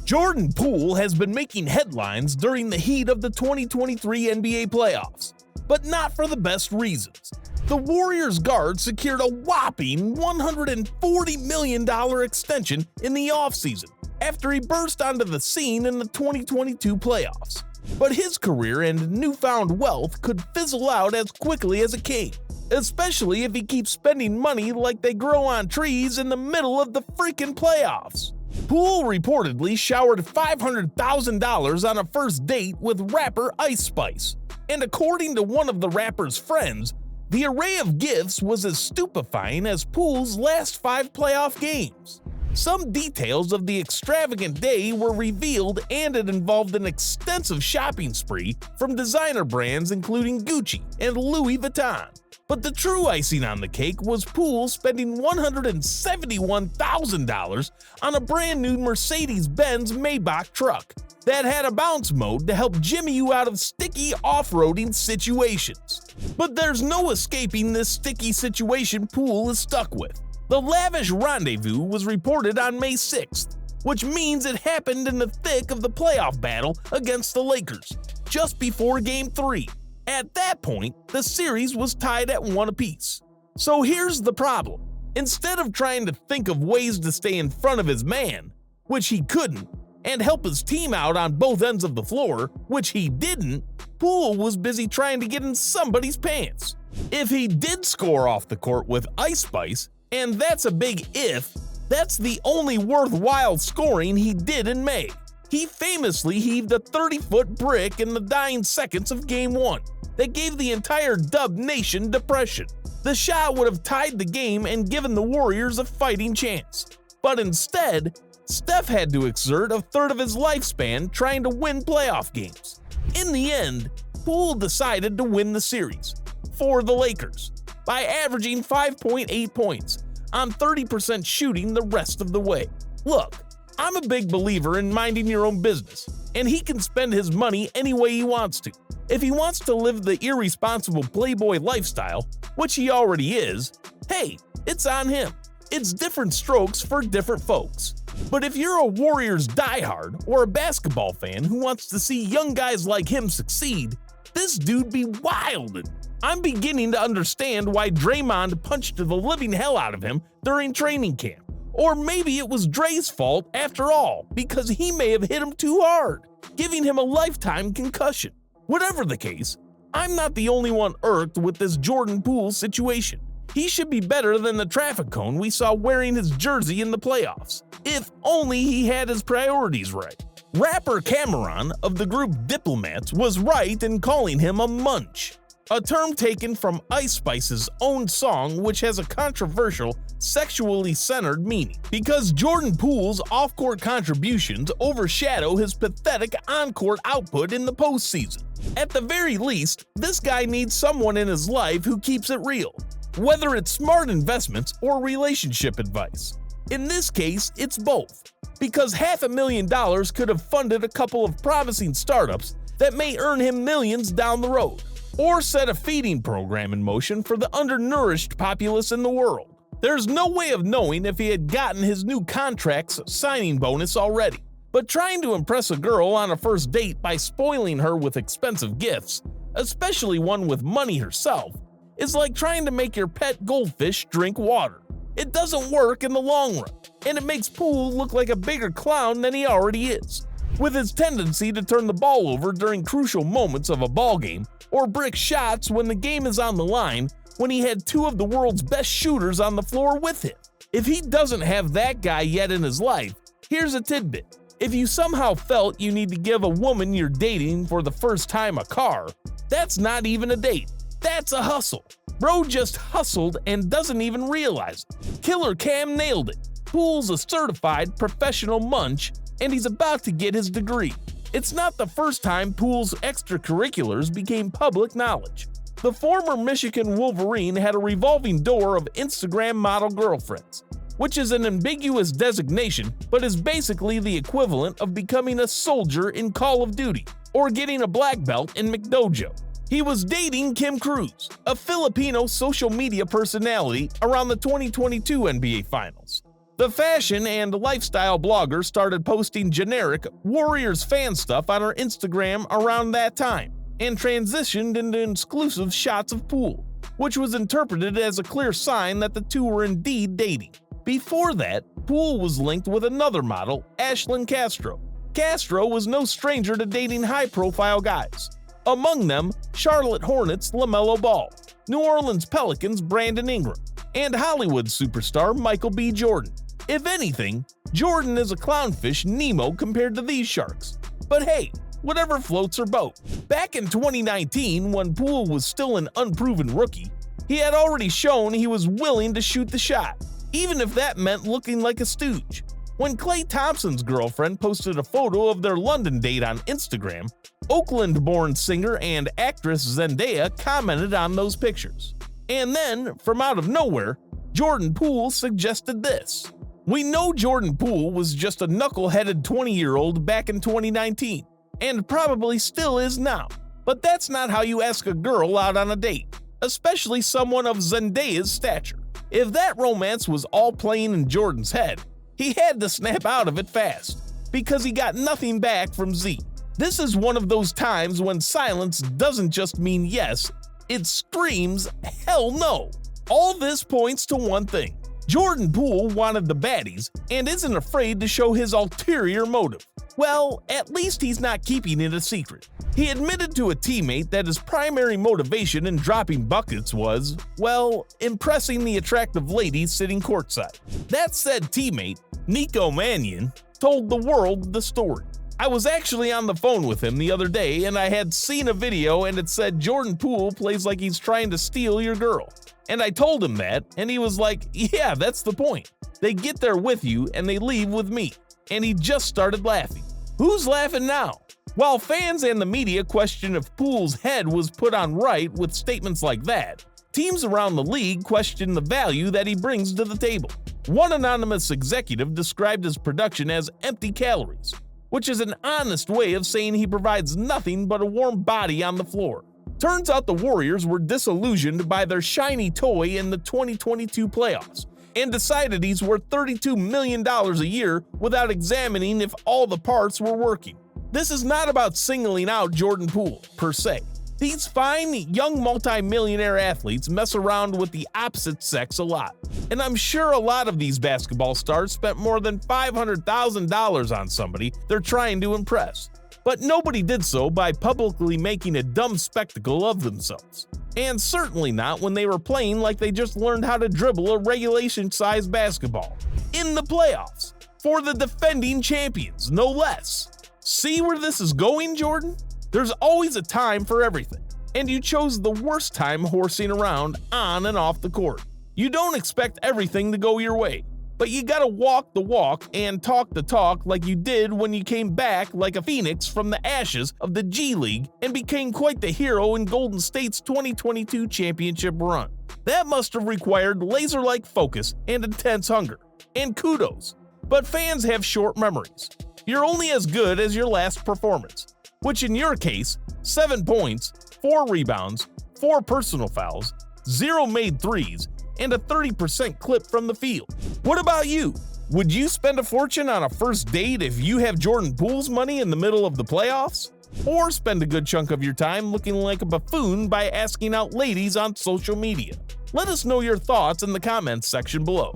Jordan Poole has been making headlines during the heat of the 2023 NBA playoffs, but not for the best reasons. The Warriors guard secured a whopping $140 million extension in the offseason after he burst onto the scene in the 2022 playoffs. But his career and newfound wealth could fizzle out as quickly as it came, especially if he keeps spending money like they grow on trees in the middle of the freaking playoffs. Poole reportedly showered $500,000 on a first date with rapper Ice Spice, and according to one of the rapper's friends, the array of gifts was as stupefying as Poole's last 5 playoff games. Some details of the extravagant day were revealed, and it involved an extensive shopping spree from designer brands including Gucci and Louis Vuitton. But the true icing on the cake was Poole spending $171,000 on a brand new Mercedes-Benz Maybach truck that had a bounce mode to help jimmy you out of sticky off-roading situations. But there's no escaping this sticky situation Poole is stuck with. The lavish rendezvous was reported on May 6th, which means it happened in the thick of the playoff battle against the Lakers, just before Game 3. At that point, the series was tied at 1 apiece. So here's the problem. Instead of trying to think of ways to stay in front of his man, which he couldn't, and help his team out on both ends of the floor, which he didn't, Poole was busy trying to get in somebody's pants. If he did score off the court with Ice Spice, and that's a big if, that's the only worthwhile scoring he did in May. He famously heaved a 30-foot brick in the dying seconds of Game 1 that gave the entire Dub Nation depression. The shot would have tied the game and given the Warriors a fighting chance. But instead, Steph had to exert a third of his lifespan trying to win playoff games. In the end, Poole decided to win the series for the Lakers by averaging 5.8 points on 30% shooting the rest of the way. Look, I'm a big believer in minding your own business, and he can spend his money any way he wants to. If he wants to live the irresponsible playboy lifestyle, which he already is, hey, it's on him. It's different strokes for different folks. But if you're a Warriors diehard or a basketball fan who wants to see young guys like him succeed, this dude be wildin'. I'm beginning to understand why Draymond punched the living hell out of him during training camp. Or maybe it was Dre's fault after all, because he may have hit him too hard, giving him a lifetime concussion. Whatever the case, I'm not the only one irked with this Jordan Poole situation. He should be better than the traffic cone we saw wearing his jersey in the playoffs, if only he had his priorities right. Rapper Cameron of the group Diplomats was right in calling him a munch, a term taken from Ice Spice's own song, which has a controversial, sexually centered meaning, because Jordan Poole's off-court contributions overshadow his pathetic on-court output in the postseason. At the very least, this guy needs someone in his life who keeps it real, whether it's smart investments or relationship advice. In this case, it's both, because $500,000 could have funded a couple of promising startups that may earn him millions down the road, or set a feeding program in motion for the undernourished populace in the world. There's no way of knowing if he had gotten his new contract's signing bonus already. But trying to impress a girl on a first date by spoiling her with expensive gifts, especially one with money herself, is like trying to make your pet goldfish drink water. It doesn't work in the long run, and it makes Poole look like a bigger clown than he already is. With his tendency to turn the ball over during crucial moments of a ballgame, or brick shots when the game is on the line, when he had 2 of the world's best shooters on the floor with him. If he doesn't have that guy yet in his life, here's a tidbit. If you somehow felt you need to give a woman you're dating for the first time a car, that's not even a date. That's a hustle. Bro just hustled and doesn't even realize it. Killer Cam nailed it. Poole's a certified professional munch, and he's about to get his degree. It's not the first time Poole's extracurriculars became public knowledge. The former Michigan Wolverine had a revolving door of Instagram model girlfriends, which is an ambiguous designation but is basically the equivalent of becoming a soldier in Call of Duty or getting a black belt in McDojo. He was dating Kim Cruz, a Filipino social media personality around the 2022 NBA Finals. The fashion and lifestyle blogger started posting generic Warriors fan stuff on her Instagram around that time, and transitioned into exclusive shots of Poole, which was interpreted as a clear sign that the two were indeed dating. Before that, Poole was linked with another model, Ashlyn Castro. Castro was no stranger to dating high-profile guys. Among them, Charlotte Hornets' LaMelo Ball, New Orleans Pelicans' Brandon Ingram, and Hollywood superstar Michael B. Jordan. If anything, Jordan is a clownfish Nemo compared to these sharks. But hey, whatever floats her boat. Back in 2019, when Poole was still an unproven rookie, he had already shown he was willing to shoot the shot, even if that meant looking like a stooge. When Klay Thompson's girlfriend posted a photo of their London date on Instagram, Oakland-born singer and actress Zendaya commented on those pictures. And then, from out of nowhere, Jordan Poole suggested this. We know Jordan Poole was just a knuckle-headed 20-year-old back in 2019, and probably still is now. But that's not how you ask a girl out on a date, especially someone of Zendaya's stature. If that romance was all playing in Jordan's head, he had to snap out of it fast, because he got nothing back from Z. This is one of those times when silence doesn't just mean yes, it screams hell no. All this points to one thing. Jordan Poole wanted the baddies and isn't afraid to show his ulterior motive. Well, at least he's not keeping it a secret. He admitted to a teammate that his primary motivation in dropping buckets was, well, impressing the attractive ladies sitting courtside. That said teammate, Nico Mannion, told the world the story. I was actually on the phone with him the other day and I had seen a video and it said Jordan Poole plays like he's trying to steal your girl. And I told him that, and he was like, yeah, that's the point. They get there with you and they leave with me. And he just started laughing. Who's laughing now? While fans and the media question if Poole's head was put on right with statements like that, teams around the league question the value that he brings to the table. One anonymous executive described his production as empty calories, which is an honest way of saying he provides nothing but a warm body on the floor. Turns out the Warriors were disillusioned by their shiny toy in the 2022 playoffs and decided he's worth $32 million a year without examining if all the parts were working. This is not about singling out Jordan Poole, per se. These fine, young multi-millionaire athletes mess around with the opposite sex a lot, and I'm sure a lot of these basketball stars spent more than $500,000 on somebody they're trying to impress. But nobody did so by publicly making a dumb spectacle of themselves. And certainly not when they were playing like they just learned how to dribble a regulation-sized basketball. In the playoffs. For the defending champions, no less. See where this is going, Jordan? There's always a time for everything. And you chose the worst time horsing around on and off the court. You don't expect everything to go your way. But you gotta walk the walk and talk the talk like you did when you came back like a phoenix from the ashes of the G League and became quite the hero in Golden State's 2022 championship run. That must have required laser-like focus and intense hunger. And kudos. But fans have short memories. You're only as good as your last performance, which in your case, 7 points, 4 rebounds, 4 personal fouls, 0 made threes, and a 30% clip from the field. What about you? Would you spend a fortune on a first date if you have Jordan Poole's money in the middle of the playoffs? Or spend a good chunk of your time looking like a buffoon by asking out ladies on social media? Let us know your thoughts in the comments section below.